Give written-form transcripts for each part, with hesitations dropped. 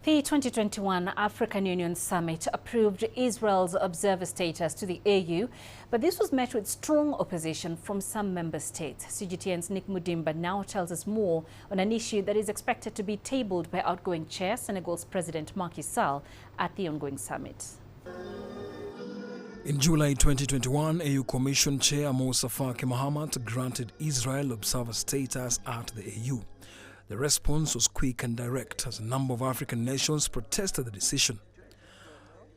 The 2021 African Union Summit approved Israel's observer status to the AU, but this was met with strong opposition from some member states. CGTN's Nick Mudimba now tells us more on an issue that is expected to be tabled by outgoing chair Senegal's President Macky Sall at the ongoing summit. In July 2021, AU Commission Chair Moussa Faki Mahamat granted Israel observer status at the AU. The response was quick and direct as a number of African nations protested the decision.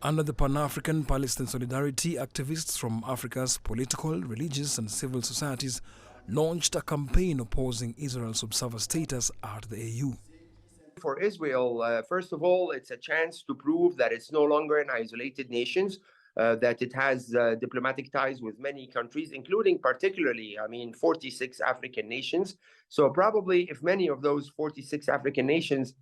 Under the Pan-African Palestine Solidarity, activists from Africa's political, religious and civil societies launched a campaign opposing Israel's observer status at the AU. For Israel, first of all, it's a chance to prove that it's no longer an isolated nation, that it has diplomatic ties with many countries, including particularly, 46 African nations. So probably if many of those 46 African nations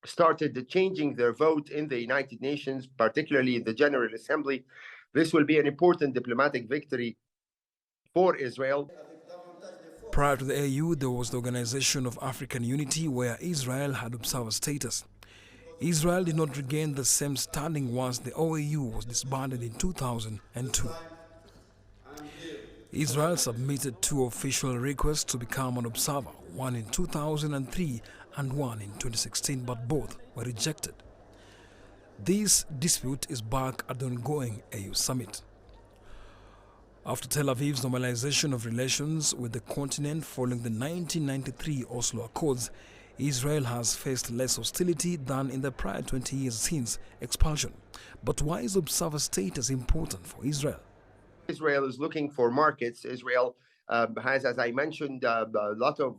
started changing their vote in the United Nations, particularly in the General Assembly, this will be an important diplomatic victory for Israel. Prior to the AU, there was the Organization of African Unity, where Israel had observer status. Israel did not regain the same standing once the OAU was disbanded in 2002. Israel submitted two official requests to become an observer, one in 2003 and one in 2016, but both were rejected. This dispute is back at the ongoing AU summit. After Tel Aviv's normalization of relations with the continent following the 1993 Oslo Accords, Israel has faced less hostility than in the prior 20 years since expulsion. But why is observer status important for Israel? Israel is looking for markets. Israel has, as I mentioned, a lot of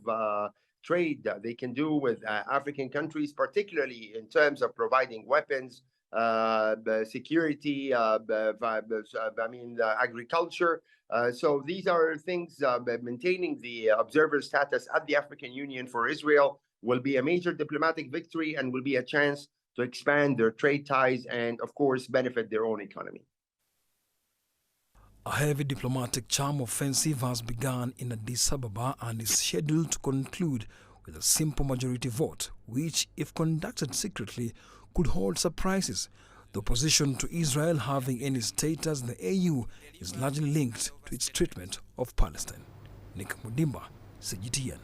trade that they can do with African countries, particularly in terms of providing weapons, security, agriculture. So these are things, maintaining the observer status at the African Union for Israel will be a major diplomatic victory and will be a chance to expand their trade ties and, of course, benefit their own economy. A heavy diplomatic charm offensive has begun in Addis Ababa and is scheduled to conclude with a simple majority vote, which, if conducted secretly, could hold surprises. The opposition to Israel having any status in the AU is largely linked to its treatment of Palestine. Nick Mudimba, CGTN.